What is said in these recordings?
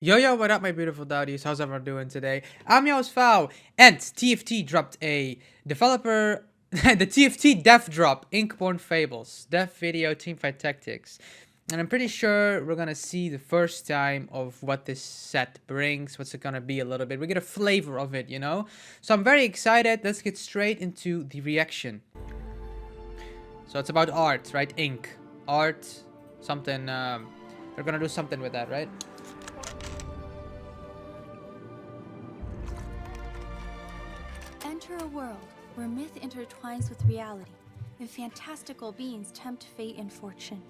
Yo, what up, my beautiful dauwdies? How's everyone doing today? I'm your host, Fao, and TFT dropped a developer, the TFT dev drop, Inkborn Fables, dev video teamfight tactics. And I'm pretty sure we're gonna see the first time of what this set brings, what's it gonna be a little bit. We get a flavor of it, you know? So I'm very excited. Let's get straight into the reaction. So it's about art, right? Ink. Art, something, we're gonna do something with that, right? Enter a world where myth intertwines with reality, and fantastical beings tempt fate and fortune.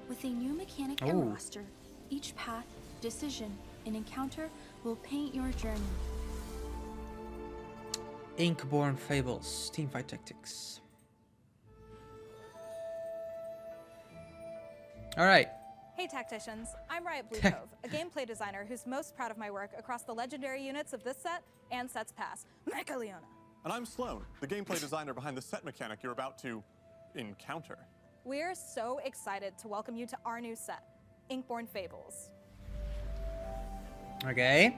With a new mechanic and roster, each path, decision, and encounter will paint your journey. Inkborn Fables, Teamfight Tactics. Alright. Hey Tacticians, I'm Riot Blue Cove, a gameplay designer who's most proud of my work across the legendary units of this set and sets past, Mecha Leona. And I'm Sloan, the gameplay designer behind the set mechanic you're about to encounter. We're so excited to welcome you to our new set, Inkborn Fables. Okay.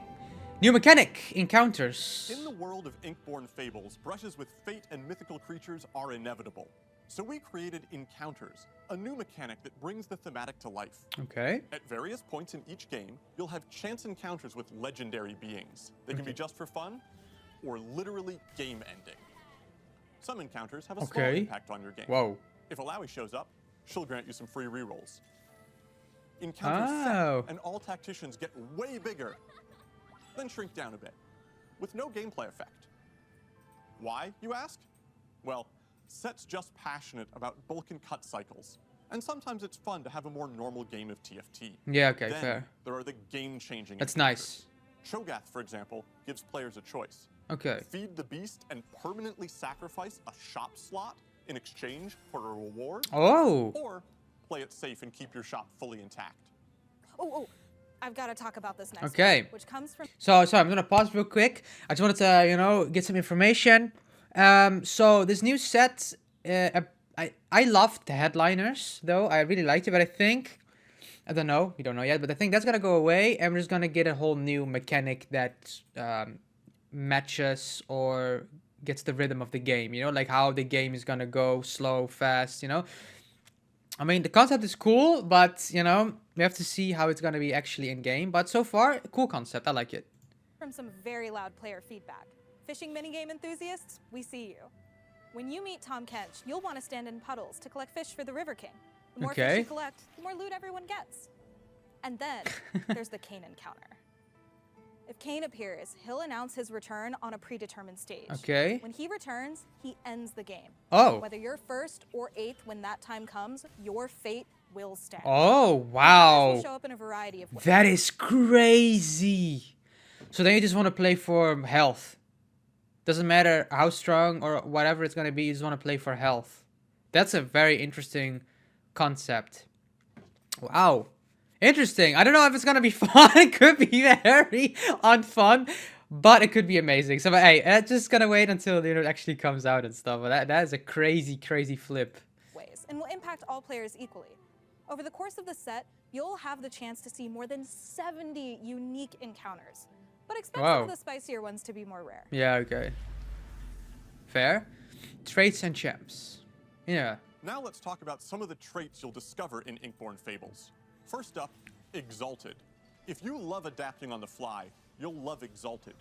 New mechanic, encounters. In the world of Inkborn Fables, brushes with fate and mythical creatures are inevitable. So we created Encounters, a new mechanic that brings the thematic to life. Okay. At various points in each game, you'll have chance encounters with legendary beings. They can be just for fun, or literally game-ending. Some encounters have a small impact on your game. Whoa. If Alawi shows up, she'll grant you some free rerolls. Encounters set, and all tacticians get way bigger, then shrink down a bit, with no gameplay effect. Why, you ask? Well, set's just passionate about bulk and cut cycles, and sometimes it's fun to have a more normal game of TFT. Yeah, okay, Then, fair. there are the game-changing That's encounters. nice. Cho'Gath, for example, gives players a choice. Okay. Feed the beast and permanently sacrifice a shop slot in exchange for a reward. Oh. Or play it safe and keep your shop fully intact. Oh, I've got to talk about this next Okay. one, which comes from... So I'm gonna pause real quick. I just wanted to, get some information. So this new set, I loved the headliners, though. I really liked it, but I don't know, we don't know yet, but I think that's gonna go away, and we're just gonna get a whole new mechanic that matches or gets the rhythm of the game, like how the game is gonna go, slow, fast, I mean, the concept is cool, but, we have to see how it's gonna be actually in game, but so far, cool concept, I like it. From some very loud player feedback. Fishing minigame enthusiasts, we see you. When you meet Tom Kench, you'll want to stand in puddles to collect fish for the River King. The more fish you collect, the more loot everyone gets. And then, there's the Kane encounter. If Kane appears, he'll announce his return on a predetermined stage. Okay. When he returns, he ends the game. Oh. Whether you're first or eighth when that time comes, your fate will stand. Oh, wow. Will show up in a variety of ways. That is crazy. So then you just want to play for health. Doesn't matter how strong or whatever it's going to be, you just want to play for health. That's a very interesting concept. Wow. Interesting. I don't know if it's going to be fun. It could be very unfun, but it could be amazing. So, hey, just going to wait until it actually comes out and stuff. But that is a crazy, crazy flip. And will impact all players equally. Over the course of the set, you'll have the chance to see more than 70 unique encounters. But expect some of the spicier ones to be more rare. Yeah, okay. Fair. Traits and champs. Yeah. Now let's talk about some of the traits you'll discover in Inkborn Fables. First up, Exalted. If you love adapting on the fly, you'll love Exalted.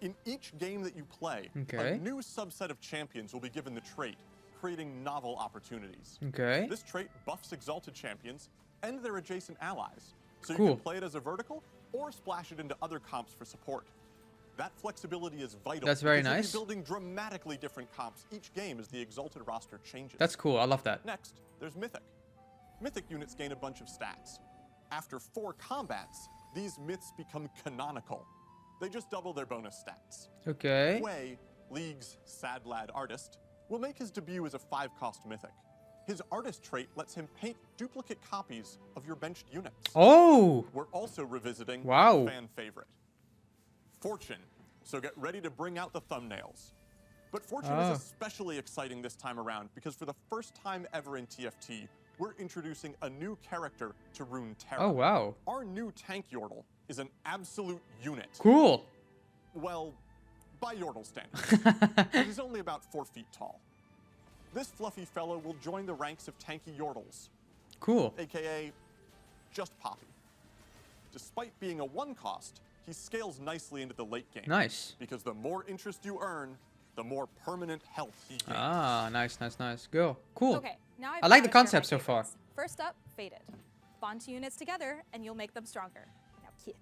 In each game that you play, a new subset of champions will be given the trait, creating novel opportunities. Okay. This trait buffs Exalted champions and their adjacent allies, so you can play it as a vertical or splash it into other comps for support. That flexibility is vital. That's very nice. You'll be building dramatically different comps each game as the Exalted roster changes. That's cool. I love that. Next, there's Mythic. Mythic units gain a bunch of stats. After 4 combats, these myths become canonical. They just double their bonus stats. Okay. Wei, League's sad lad artist, will make his debut as a 5-cost Mythic. His artist trait lets him paint duplicate copies of your benched units. Oh! We're also revisiting a fan favorite, Fortune. So get ready to bring out the thumbnails. But Fortune is especially exciting this time around because for the first time ever in TFT, we're introducing a new character to Runeterra. Oh, wow. Our new tank Yordle is an absolute unit. Cool. Well, by Yordle standards. It is only about 4 feet tall. This fluffy fellow will join the ranks of tanky Yordles. Cool. AKA, just Poppy. Despite being a 1 cost, he scales nicely into the late game. Nice. Because the more interest you earn, the more permanent health he gains. Ah, nice, nice, nice. Go. Cool. Okay, now I like the gotta share concept my so far. favorites. First up, Fated. Bond 2 units together, and you'll make them stronger. Now, Keith.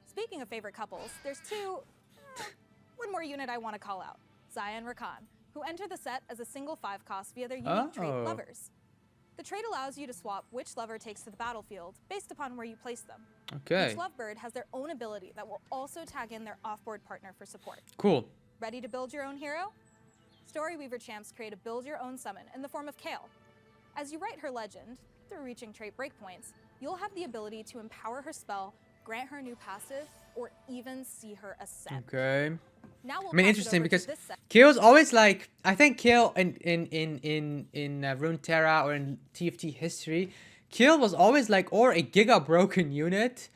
Speaking of favorite couples, there's one more unit I want to call out. Zaya and Rakan, who enter the set as a single 5 cost via their unique trait Lovers. The trait allows you to swap which lover takes to the battlefield based upon where you place them. Okay. Each lovebird has their own ability that will also tag in their off-board partner for support. Cool. Ready to build your own hero? Storyweaver champs create a build-your-own summon in the form of Kale. As you write her legend, through reaching trait breakpoints, you'll have the ability to empower her spell, grant her new passive, or even see her ascend. Okay. Now we'll I mean, pass it interesting over to because this set. Kale's always like, I think Kale in Runeterra or in TFT history, Kale was always like or a giga broken unit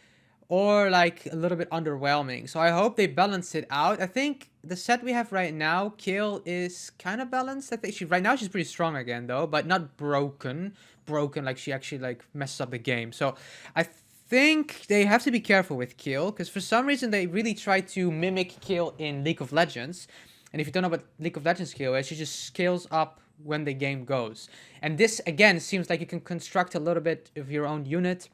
or like a little bit underwhelming. So I hope they balance it out. I think the set we have right now, Kale is kind of balanced. I think right now she's pretty strong again though, but not broken like she actually like messes up the game. So I think they have to be careful with Kale because for some reason they really try to mimic Kale in League of Legends. And if you don't know what League of Legends Kale is, she just scales up when the game goes. And this again seems like you can construct a little bit of your own unit.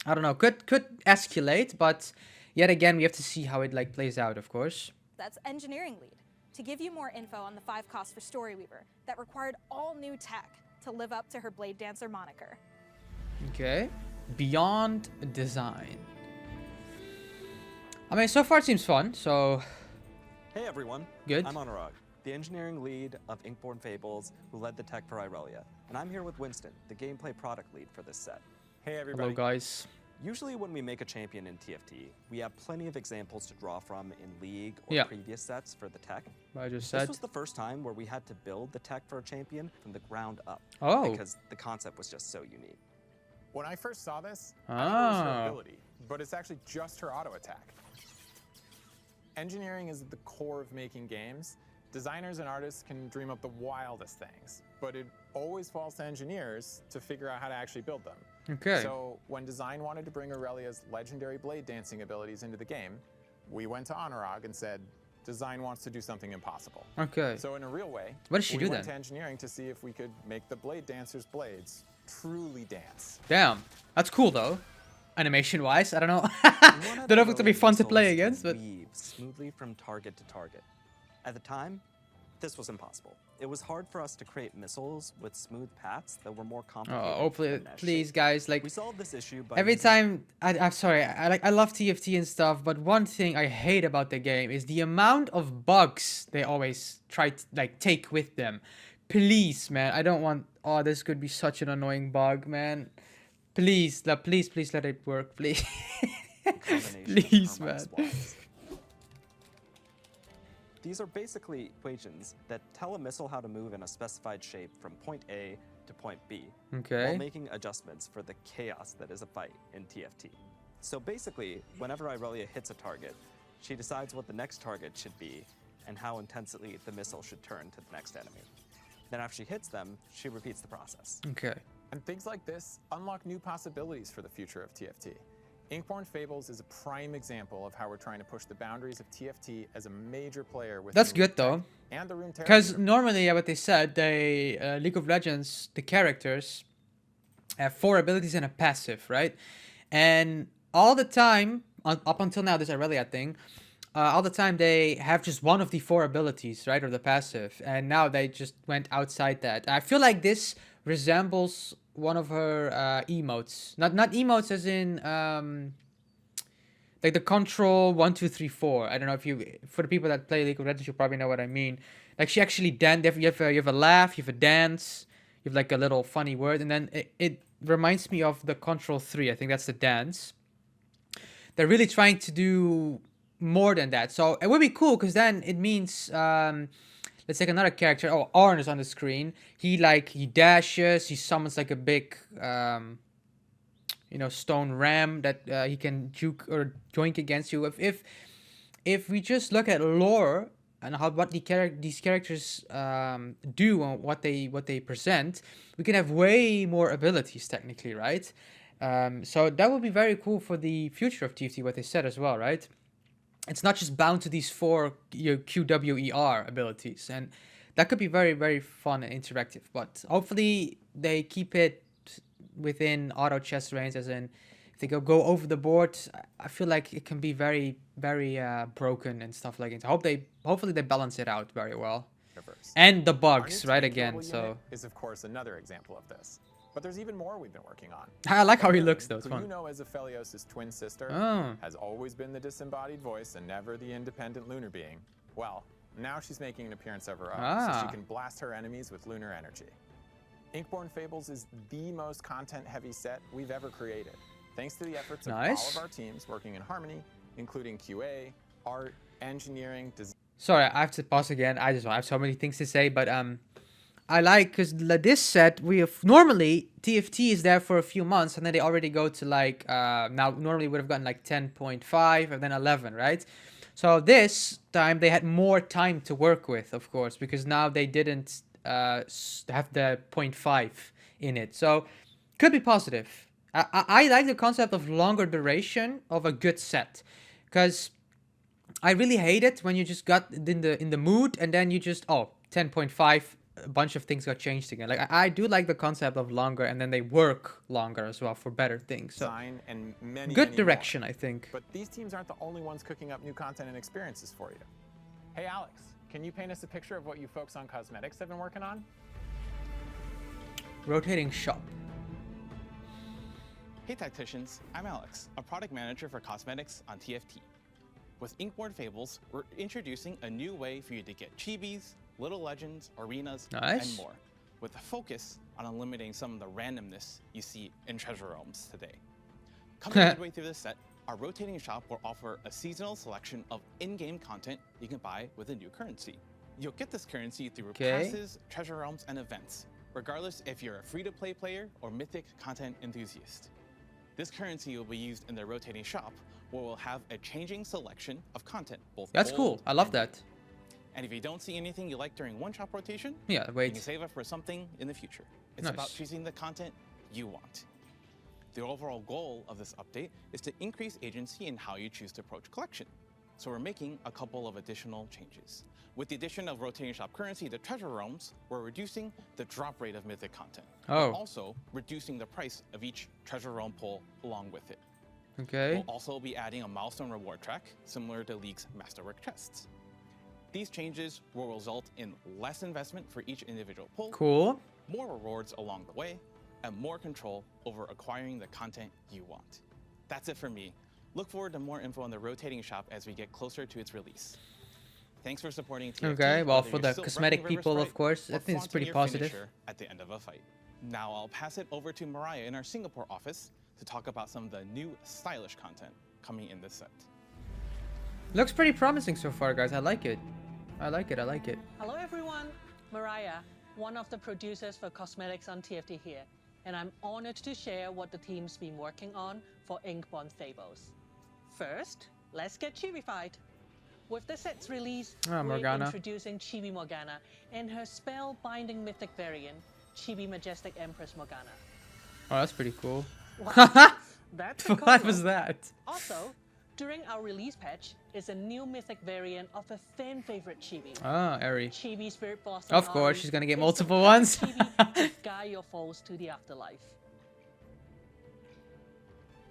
I don't know, could escalate, but yet again we have to see how it like plays out, of course. That's Engineering Lead, to give you more info on the 5 costs for Storyweaver that required all new tech to live up to her Blade Dancer moniker. Okay. Beyond Design. I mean, so far it seems fun, so... Hey everyone. Good. I'm Anurag, the engineering lead of Inkborn Fables, who led the tech for Irelia. And I'm here with Winston, the gameplay product lead for this set. Hey everybody. Hello guys. Usually when we make a champion in TFT, we have plenty of examples to draw from in League or previous sets for the tech. I just said. This was the first time where we had to build the tech for a champion from the ground up. Oh. Because the concept was just so unique. When I first saw this, I thought it was her ability, but it's actually just her auto attack. Engineering is at the core of making games. Designers and artists can dream up the wildest things, but it always falls to engineers to figure out how to actually build them. Okay. So when design wanted to bring Aurelia's legendary blade dancing abilities into the game, we went to Anurag and said, design wants to do something impossible. Okay. So in a real way, what does she do we went then? to engineering to see if we could make the blade dancer's blades truly dance. Damn. That's cool though. Animation wise, I don't know. Don't know if it's gonna be fun to play against, but weave smoothly from target to target. At the time, this was impossible. It was hard for us to create missiles with smooth paths that were more complicated. oh, hopefully, please, guys, like we solved this issue by every time. I'm sorry, I love TFT and stuff, but one thing I hate about the game is the amount of bugs they always try to like take with them. Please, man, I don't want. Oh, this could be such an annoying bug, man. Please, please let it work, please. Please, man. These are basically equations that tell a missile how to move in a specified shape from point A to point B, while making adjustments for the chaos that is a fight in TFT. So basically, whenever Irelia hits a target, she decides what the next target should be and how intensely the missile should turn to the next enemy. Then after she hits them, she repeats the process. Okay. And things like this unlock new possibilities for the future of TFT. Inkborn Fables is a prime example of how we're trying to push the boundaries of TFT as a major player with. That's good though. And the Runeterra. Because normally, what they said, they League of Legends, the characters have 4 abilities and a passive, right? And all the time, up until now, this Irelia thing, all the time they have just one of the 4 abilities, right, or the passive, and now they just went outside that. I feel like this resembles one of her emotes, not emotes as in like the control 1 2 3 4. I don't know if you, for the people that play League of Legends, you probably know what I mean. Like she actually you have a laugh, you have a dance, you have like a little funny word, and then it reminds me of the control 3. I think that's the dance. They're really trying to do more than that, so it would be cool because then it means let's take another character. Oh, Arn is on the screen. He dashes. He summons like a big, you know, stone ram that he can juke or joink against you. If we just look at lore and what these characters do and what they present, we can have way more abilities technically, right? So that would be very cool for the future of TFT, what they said as well, right? It's not just bound to these 4 QWER abilities, and that could be very, very fun and interactive. But hopefully they keep it within auto chess range, as in if they go over the board, I feel like it can be very, very broken and stuff like that. Hopefully they balance it out very well. And the bugs, right? Again, so is of course another example of this. But there's even more we've been working on. I like how he looks though. It's fun. You know, as Aphelios' twin sister, has always been the disembodied voice and never the independent lunar being. Well, now she's making an appearance of her own, so she can blast her enemies with lunar energy. Inkborn Fables is the most content-heavy set we've ever created, thanks to the efforts of all of our teams working in harmony, including QA, art, engineering, design. Sorry, I have to pause again. I have so many things to say, but I like, because this set, we have normally TFT is there for a few months and then they already go to like now normally would have gotten like 10.5 and then 11, right? So this time they had more time to work with, of course, because now they didn't have the 0.5 in it. So could be positive. I like the concept of longer duration of a good set, because I really hate it when you just got in the mood and then you just 10.5, a bunch of things got changed again. Like I do like the concept of longer, and then they work longer as well for better things. So and many, good many direction, more. I think. But these teams aren't the only ones cooking up new content and experiences for you. Hey Alex, can you paint us a picture of what you folks on cosmetics have been working on? Rotating shop. Hey Tacticians, I'm Alex, a product manager for cosmetics on TFT. With Inkborn Fables, we're introducing a new way for you to get chibis, little legends, arenas, and more, with a focus on eliminating some of the randomness you see in treasure realms today. Coming midway through this set, our rotating shop will offer a seasonal selection of in-game content you can buy with a new currency. You'll get this currency through passes, treasure realms, and events, regardless if you're a free-to-play player or mythic content enthusiast. This currency will be used in the rotating shop, where we'll have a changing selection of content, both That's cool. I love that. And if you don't see anything you like during one shop rotation, you can save up for something in the future. It's about choosing the content you want. The overall goal of this update is to increase agency in how you choose to approach collection. So we're making a couple of additional changes. With the addition of rotating shop currency to treasure realms, we're reducing the drop rate of mythic content. And also reducing the price of each treasure realm pull along with it. We'll also be adding a milestone reward track, similar to League's Masterwork chests. These changes will result in less investment for each individual pull, more rewards along the way, and more control over acquiring the content you want. That's it for me. Look forward to more info on the rotating shop as we get closer to its release. Thanks for supporting TFT. Well, for the cosmetic people, of course, I think it's pretty positive. At the end of a fight. Now I'll pass it over to Mariah in our Singapore office to talk about some of the new stylish content coming in this set. Looks pretty promising so far, guys. I like it. I like it. Hello everyone, Mariah, one of the producers for cosmetics on TFT here, and I'm honored to share what the team's been working on for Inkborn Fables. First, let's get chibified. With the set's release, we're introducing Chibi Morgana and her spell-binding mythic variant, Chibi Majestic Empress Morgana. Oh, that's pretty cool. Wow, that's a what was that? Also, during our release patch is a new mythic variant of a fan favorite chibi. Eri. Chibi Spirit Blossom. Of course, she's gonna get multiple ones. Chibi guide your foes to the afterlife.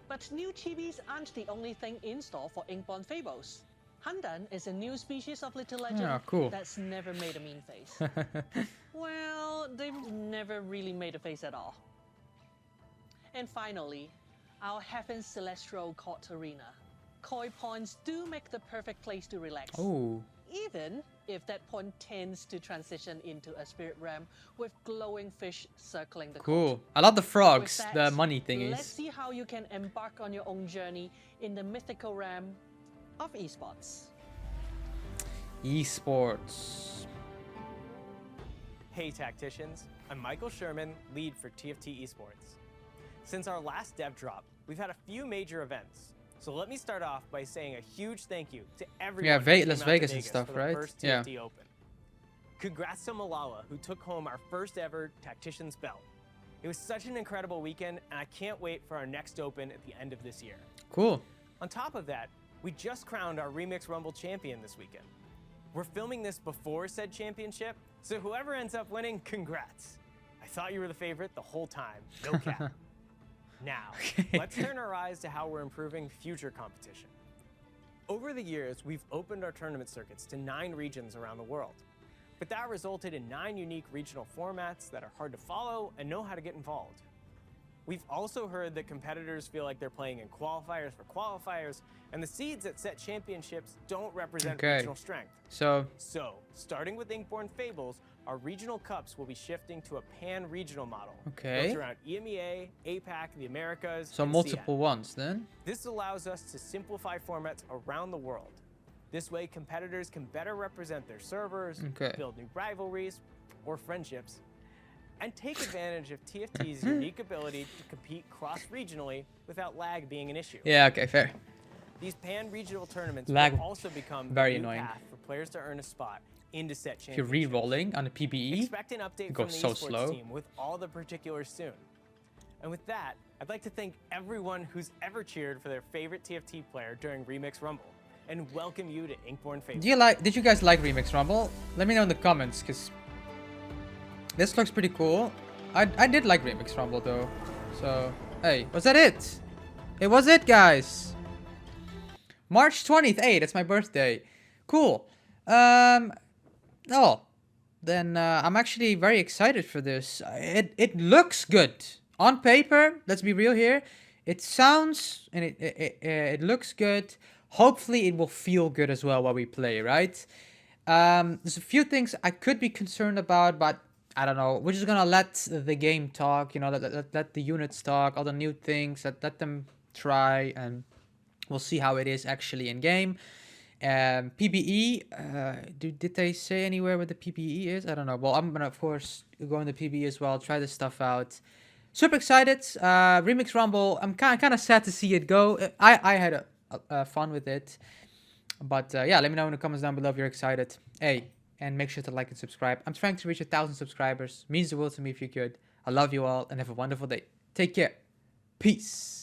But new chibis aren't the only thing in store for Inkborn Fables. Handan is a new species of little legend that's never made a mean face. Well, they've never really made a face at all. And finally, our Heaven's Celestial Court Arena. Koi points do make the perfect place to relax. Even if that point tends to transition into a spirit realm with glowing fish circling the court. I love the frogs, the money thingies. Let's see how you can embark on your own journey in the mythical realm of esports. Esports. Hey Tacticians, I'm Michael Sherman, lead for TFT Esports. Since our last dev drop, we've had a few major events. So let me start off by saying a huge thank you to everyone. Yeah, who came Las out Vegas to and stuff, for the right? First TFT Open. Congrats to Malala, who took home our first ever Tactician's belt. It was such an incredible weekend, and I can't wait for our next Open at the end of this year. Cool. On top of that, we just crowned our Remix Rumble champion this weekend. We're filming this before said championship, so whoever ends up winning, congrats. I thought you were the favorite the whole time, no cap. Now, let's turn our eyes to how we're improving future competition. Over the years, we've opened our tournament circuits to 9 regions around the world. But that resulted in 9 unique regional formats that are hard to follow and know how to get involved. We've also heard that competitors feel like they're playing in qualifiers for qualifiers, and the seeds that set championships don't represent regional strength. So, starting with Inkborn Fables, our regional cups will be shifting to a pan-regional model. Okay. Built around EMEA, APAC, the Americas, so and multiple CN. ones then? This allows us to simplify formats around the world. This way, competitors can better represent their servers, build new rivalries or friendships, and take advantage of TFT's unique ability to compete cross-regionally without lag being an issue. Yeah, okay, fair. These pan-regional tournaments Lag will also become very the new annoying. path for players to earn a spot into set championships. If you're re-rolling on a PBE, Expect an update it from goes the so esports slow. team with all the particulars soon. And with that, I'd like to thank everyone who's ever cheered for their favorite TFT player during Remix Rumble, and welcome you to Inkborn Fables. Did you guys like Remix Rumble? Let me know in the comments, because this looks pretty cool. I did like Remix Rumble though. So, hey, was that it? It was it, guys. March 20th, hey, that's my birthday. Cool. Oh, then I'm actually very excited for this. It looks good on paper. Let's be real here. It sounds and it looks good. Hopefully, it will feel good as well while we play, right? There's a few things I could be concerned about, but I don't know. We're just gonna let the game talk. You know, let the units talk. All the new things. Let them try, and we'll see how it is actually in game. PBE, did they say anywhere where the PBE is? I don't know. Well, I'm gonna of course go in the PBE as well, try this stuff out. Super excited. Remix Rumble, I'm kind of sad to see it go. I had fun with it, but yeah, let me know in the comments down below if you're excited. Hey, and make sure to like and subscribe. I'm trying to reach 1,000 subscribers. Means the world to me if you could. I love you all and have a wonderful day. Take care. Peace.